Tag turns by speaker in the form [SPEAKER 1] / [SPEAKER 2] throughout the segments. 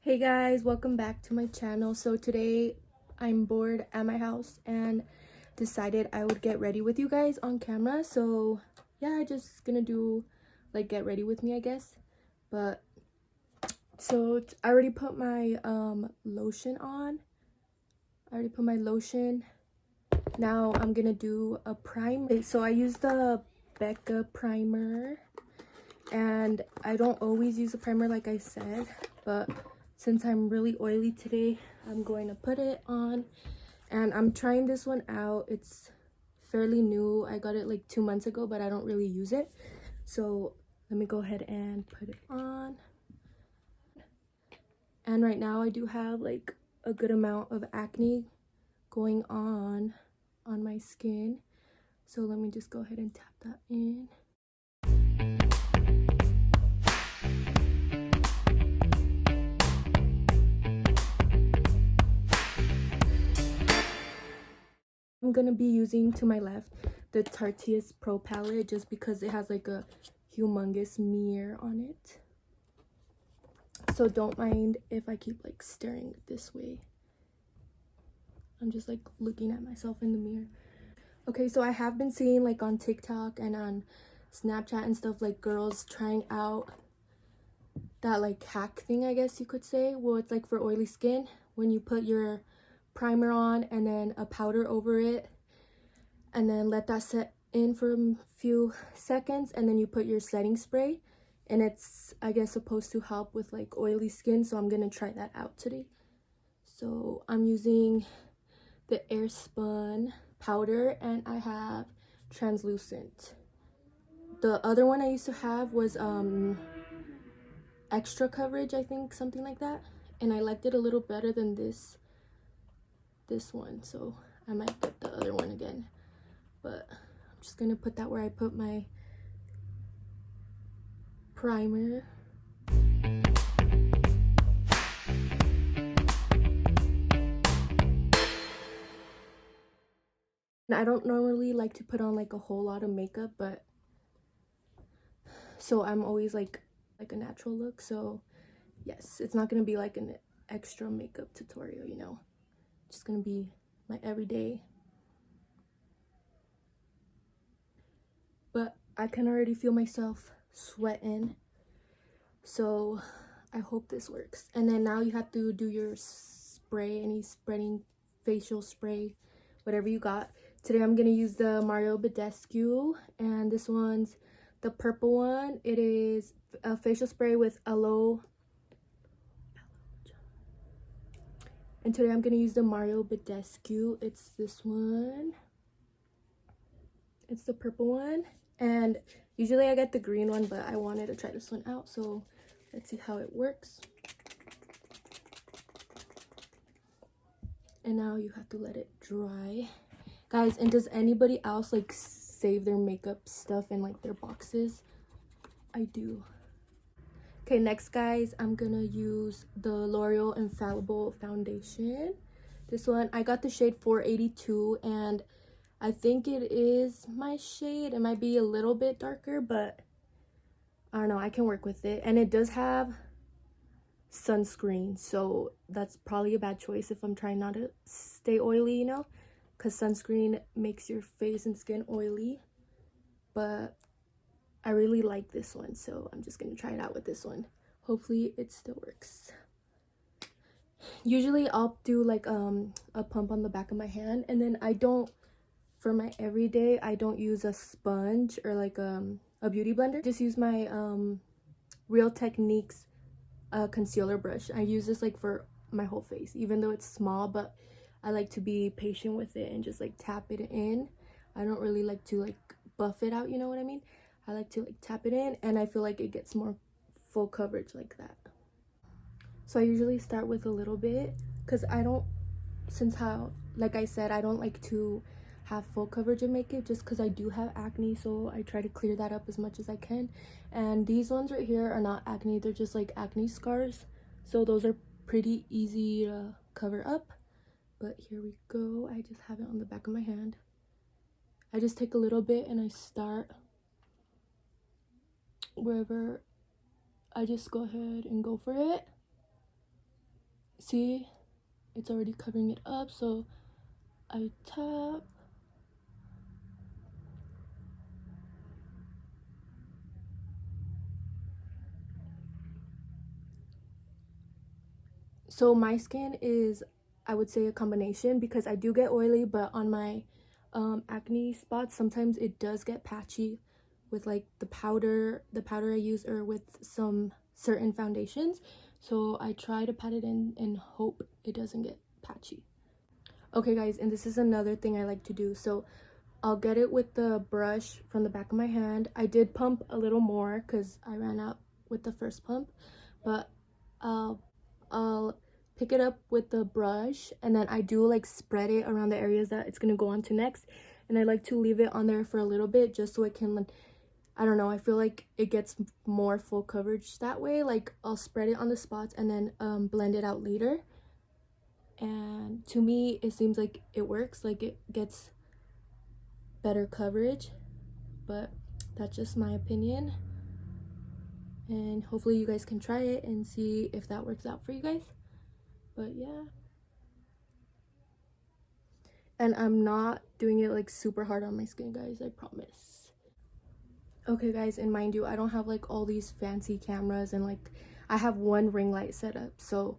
[SPEAKER 1] Hey guys, welcome back to my channel. So today I'm bored at my house and decided I would get ready with you guys on camera. So yeah, just gonna do like get ready with me, I guess. But so I already put my lotion on. I already put my lotion. Now I'm gonna do a primer. So I use the Becca primer, and I don't always use a primer like I said, but since I'm really oily today, I'm going to put it on. And I'm trying this one out. It's fairly new. I got it like 2 months ago, but I don't really use it. So let me go ahead and put it on. And right now I do have like a good amount of acne going on my skin. So let me just go ahead and tap that in. I'm gonna be using, to my left, the Tarteist Pro palette just because it has like a humongous mirror on it. So don't mind if I keep like staring this way. I'm just like looking at myself in the mirror. Okay, so I have been seeing like on TikTok and on Snapchat and stuff, like girls trying out that like hack thing, I guess you could say. Well, it's like for oily skin, when you put your primer on and then a powder over it and then let that set in for a few seconds, and then you put your setting spray, and it's, I guess, supposed to help with like oily skin. So I'm gonna try that out today. So I'm using the Airspun powder and I have translucent. The other one I used to have was extra coverage, I think, something like that, and I liked it a little better than this one, so I might get the other one again. But I'm just gonna put that where I put my primer. I don't normally like to put on like a whole lot of makeup, but so I'm always like a natural look. So yes, it's not gonna be like an extra makeup tutorial, you know, just gonna be my everyday. But I can already feel myself sweating, so I hope this works. And then now you have to do your spray, any spreading facial spray, whatever you got. Today I'm gonna use the Mario Badescu, and this one's the purple one. It is a facial spray with aloe. And today I'm gonna use the Mario Badescu. It's this one. It's the purple one. And usually I get the green one, but I wanted to try this one out. So let's see how it works. And now you have to let it dry. Guys, and does anybody else like save their makeup stuff in like their boxes? I do. Okay, next guys, I'm gonna use the L'Oreal Infallible foundation. This one, I got the shade 482, and I think it is my shade. It might be a little bit darker, but I don't know, I can work with it. And it does have sunscreen, so that's probably a bad choice if I'm trying not to stay oily, you know, because sunscreen makes your face and skin oily. But I really like this one, so I'm just gonna try it out with this one. Hopefully it still works. Usually I'll do like a pump on the back of my hand, and then I don't, for my everyday, I don't use a sponge or like a beauty blender. Just use my Real Techniques concealer brush. I use this like for my whole face, even though it's small, but I like to be patient with it and just like tap it in. I don't really like to like buff it out, you know what I mean? I like to like tap it in, and I feel like it gets more full coverage like that. So I usually start with a little bit, because I don't, since how, like I said, I don't like to have full coverage of makeup just because I do have acne, so I try to clear that up as much as I can. And these ones right here are not acne, they're just like acne scars, so those are pretty easy to cover up. But here we go, I just have it on the back of my hand. I just take a little bit and I start wherever, I just go ahead and go for it. See, it's already covering it up, so I tap. So my skin is, I would say, a combination, because I do get oily, but on my acne spots sometimes it does get patchy with like the powder I use, or with some certain foundations. So I try to pat it in and hope it doesn't get patchy. Okay guys, and this is another thing I like to do. So I'll get it with the brush from the back of my hand. I did pump a little more because I ran out with the first pump, but I'll pick it up with the brush, and then I do like spread it around the areas that it's gonna go on to next, and I like to leave it on there for a little bit just so it can, I don't know, I feel like it gets more full coverage that way. Like I'll spread it on the spots and then blend it out later, and to me it seems like it works, like it gets better coverage, but that's just my opinion, and hopefully you guys can try it and see if that works out for you guys. But yeah, and I'm not doing it like super hard on my skin, guys, I promise. Okay guys, and mind you, I don't have like all these fancy cameras, and like I have one ring light set up, so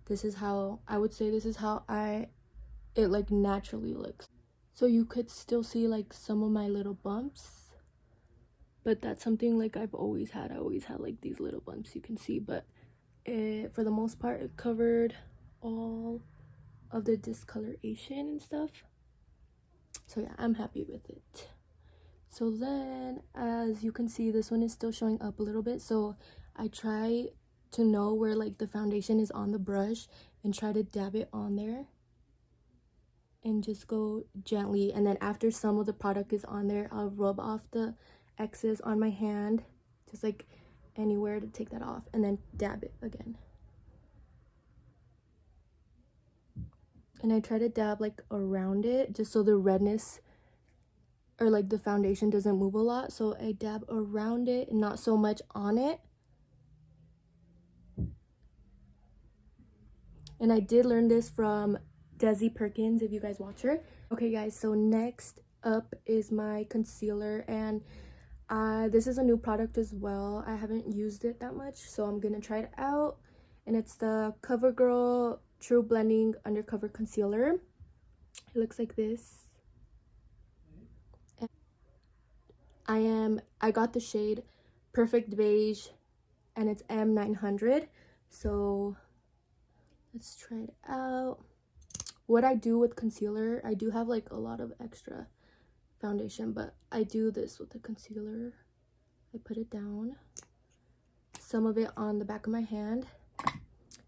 [SPEAKER 1] this is how I would say, this is how it like naturally looks. So you could still see like some of my little bumps, but that's something like I've always had. I always had like these little bumps you can see, but for the most part it covered all of the discoloration and stuff. So yeah, I'm happy with it. So then, as you can see, this one is still showing up a little bit, so I try to know where like the foundation is on the brush and try to dab it on there and just go gently, and then after some of the product is on there, I'll rub off the excess on my hand, just like anywhere to take that off, and then dab it again. And I try to dab like around it just so the redness or like the foundation doesn't move a lot, so I dab around it and not so much on it. And I did learn this from Desi Perkins, if you guys watch her. Okay guys, so next up is my concealer, and this is a new product as well. I haven't used it that much, so I'm gonna try it out, and it's the CoverGirl True Blending Undercover Concealer. It looks like this. I got the shade Perfect Beige, and it's M900. So let's try it out. What I do with concealer, I do have like a lot of extra foundation, but I do this with the concealer. I put it down, some of it on the back of my hand,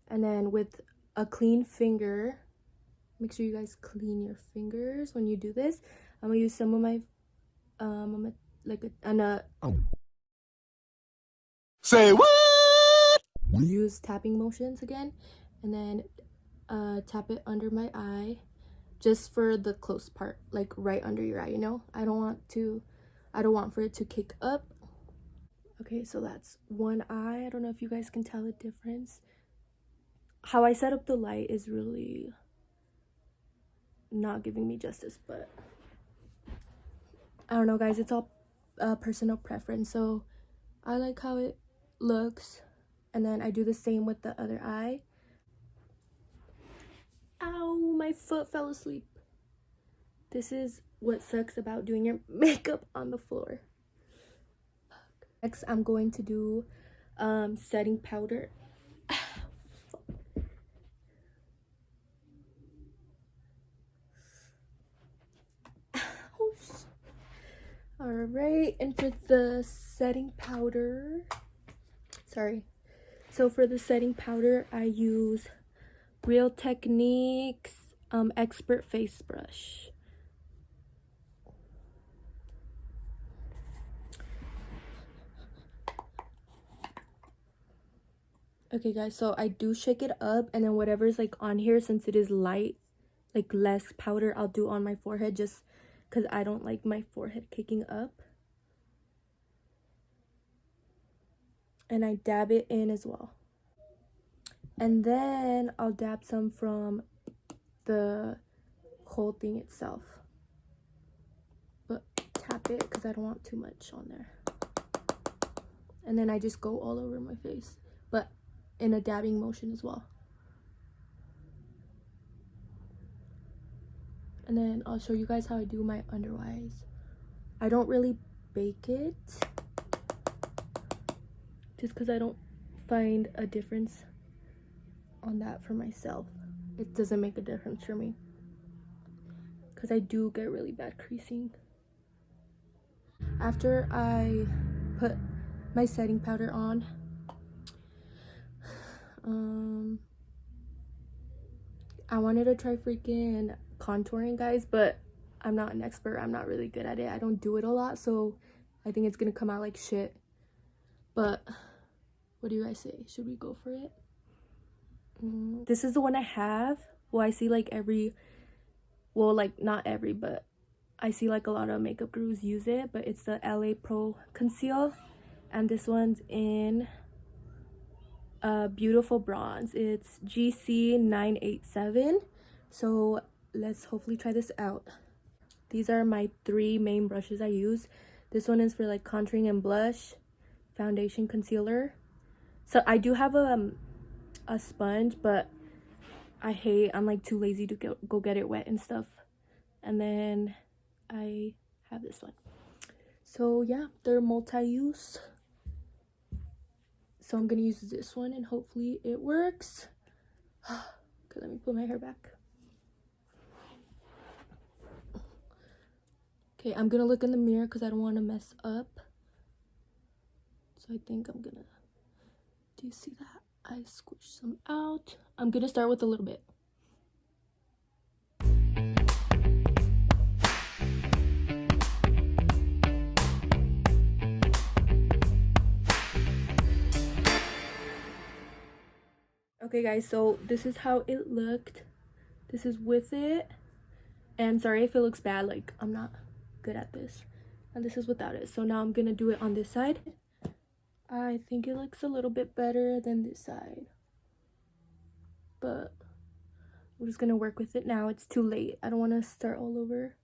[SPEAKER 1] and then with a clean finger, make sure you guys clean your fingers when you do this. I'm gonna use some of my
[SPEAKER 2] Say what?
[SPEAKER 1] Use tapping motions again, and then tap it under my eye, just for the close part, like right under your eye, you know. I don't want for it to kick up. Okay, so that's one eye. I don't know if you guys can tell the difference. How I set up the light is really not giving me justice, but I don't know guys, it's all personal preference, so I like how it looks. And then I do the same with the other eye. Ow, my foot fell asleep. This is what sucks about doing your makeup on the floor. Next, I'm going to do setting powder. All right, and for the setting powder, so for the setting powder, I use Real Techniques Expert Face Brush. Okay guys, so I do shake it up, and then whatever's like on here, since it is light, like less powder, I'll do on my forehead, just because I don't like my forehead kicking up. And I dab it in as well. And then I'll dab some from the whole thing itself. But tap it because I don't want too much on there. And then I just go all over my face, but in a dabbing motion as well. And then I'll show you guys how I do my under eyes. I don't really bake it just because I don't find a difference on that for myself. It doesn't make a difference for me because I do get really bad creasing. After I put my setting powder on, I wanted to try freaking contouring, guys, but I'm not an expert. I'm not really good at it. I don't do it a lot, so I think it's gonna come out like shit. But what do you guys say? Should we go for it? This is the one I have. Well, I see like well, like not every, but I see like a lot of makeup gurus use it, but it's the LA Pro Conceal, and this one's in beautiful bronze. It's GC 987. So let's hopefully try this out. These are my 3 main brushes I use. This one is for like contouring and blush, foundation, concealer. So I do have a sponge, but I'm like too lazy to go get it wet and stuff. And then I have this one. So yeah, they're multi-use. So I'm gonna use this one and hopefully it works. Okay, let me put my hair back. Okay, I'm gonna look in the mirror because I don't want to mess up. So I think I'm gonna, do you see that? I squish some out. I'm gonna start with a little bit. Okay guys, so this is how it looked. This is with it. And sorry if it looks bad, like I'm not good at this. And this is without it. So now I'm gonna do it on this side. I think it looks a little bit better than this side, but I'm just gonna work with it now. It's too late. I don't want to start all over.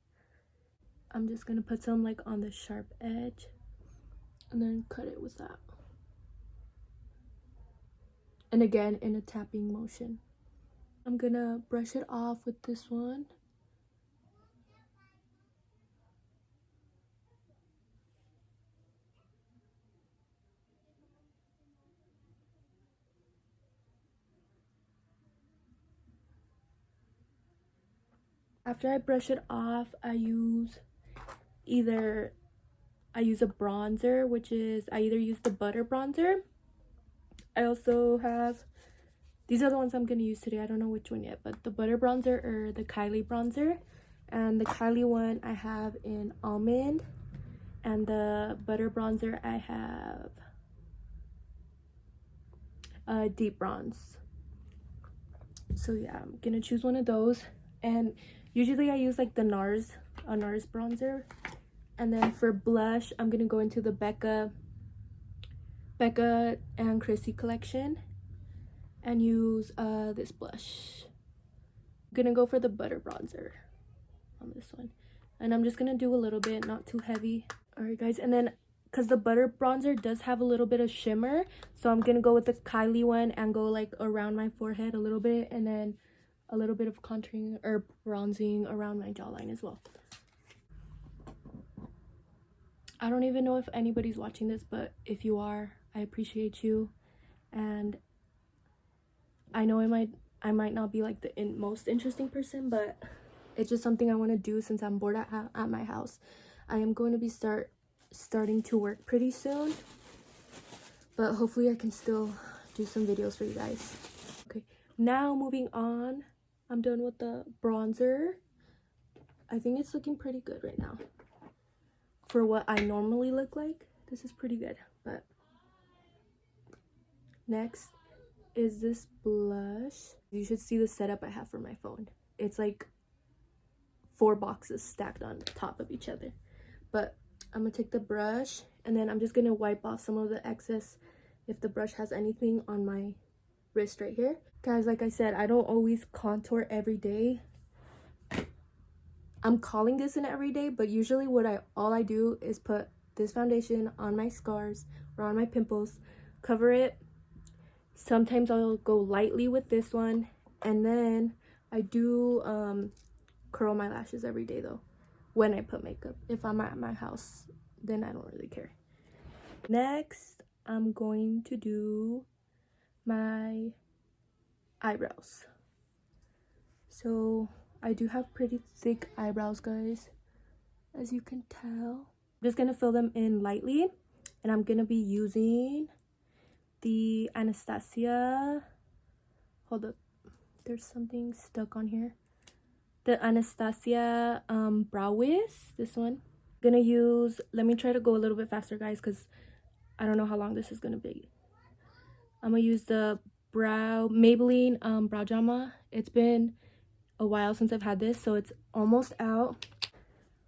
[SPEAKER 1] I'm just gonna put some like on the sharp edge and then cut it with that. And again, in a tapping motion. I'm gonna brush it off with this one. After I brush it off, I use a bronzer, which is, I either use the butter bronzer. I also have, these are the ones I'm going to use today. I don't know which one yet, but the butter bronzer or the Kylie bronzer. And the Kylie one I have in almond. And the butter bronzer I have deep bronze. So yeah, I'm going to choose one of those. And usually I use like a NARS bronzer. And then for blush, I'm gonna go into the Becca and Chrissy collection and use this blush. I'm gonna go for the butter bronzer on this one. And I'm just gonna do a little bit, not too heavy. Alright guys, and then because the butter bronzer does have a little bit of shimmer, so I'm gonna go with the Kylie one and go like around my forehead a little bit, and then a little bit of contouring or bronzing around my jawline as well. I don't even know if anybody's watching this, but if you are, I appreciate you. And I know I might not be like the most interesting person, but it's just something I want to do since I'm bored at my house. I am going to be starting to work pretty soon, but hopefully I can still do some videos for you guys. Okay, now moving on. I'm done with the bronzer. I think it's looking pretty good right now. For what I normally look like, this is pretty good. But next is this blush. You should see the setup I have for my phone. It's like 4 boxes stacked on top of each other. But I'm gonna take the brush and then I'm just gonna wipe off some of the excess if the brush has anything on my wrist right here. Guys, like I said, I don't always contour every day. I'm calling this an everyday, but usually all I do is put this foundation on my scars or on my pimples, cover it. Sometimes I'll go lightly with this one, and then I do curl my lashes every day though when I put makeup. If I'm at my house, then I don't really care. Next, I'm going to do my eyebrows. So I do have pretty thick eyebrows, guys, as you can tell. I'm just gonna fill them in lightly, and I'm gonna be using the Anastasia, hold up, there's something stuck on here, the Anastasia brow wiz, this one. Gonna use, let me try to go a little bit faster, guys, because I don't know how long this is gonna be. I'm gonna use the Maybelline brow drama. It's been a while since I've had this, so it's almost out.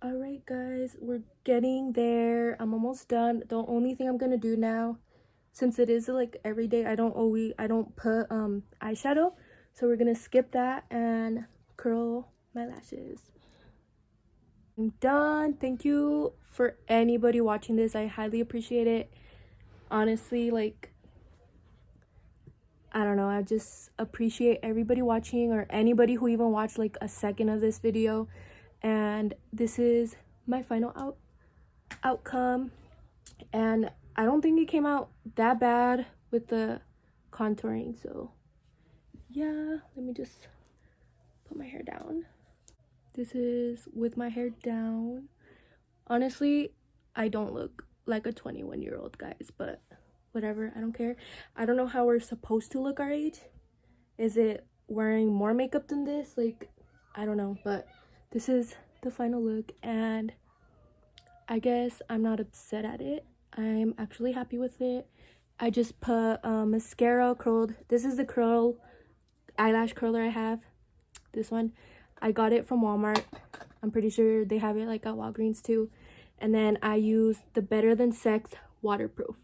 [SPEAKER 1] All right, guys, we're getting there. I'm almost done. The only thing I'm gonna do now, since it is like every day, I don't put eyeshadow, so we're gonna skip that and curl my lashes. I'm done. Thank you for anybody watching this. I highly appreciate it. Honestly, like, I don't know, I just appreciate everybody watching, or anybody who even watched like a second of this video. And this is my final outcome, and I don't think it came out that bad with the contouring. So yeah, let me just put my hair down. This is with my hair down. Honestly, I don't look like a 21-year-old, guys, but whatever, I don't care. I don't know how we're supposed to look our age. Is it wearing more makeup than this? Like, I don't know, but this is the final look, and I guess I'm not upset at it. I'm actually happy with it. I just put mascara curled. This is the eyelash curler I have. This one, I got it from Walmart. I'm pretty sure they have it like at Walgreens too. And then I use the Better Than Sex waterproof.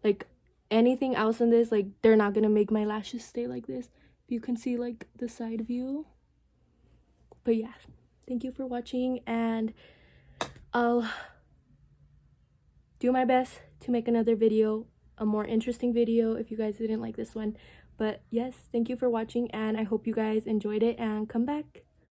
[SPEAKER 1] Like, anything else in this, like, they're not gonna make my lashes stay like this. If you can see like the side view. But yeah, thank you for watching, and I'll do my best to make another video, a more interesting video, if you guys didn't like this one. But yes, thank you for watching, and I hope you guys enjoyed it and come back.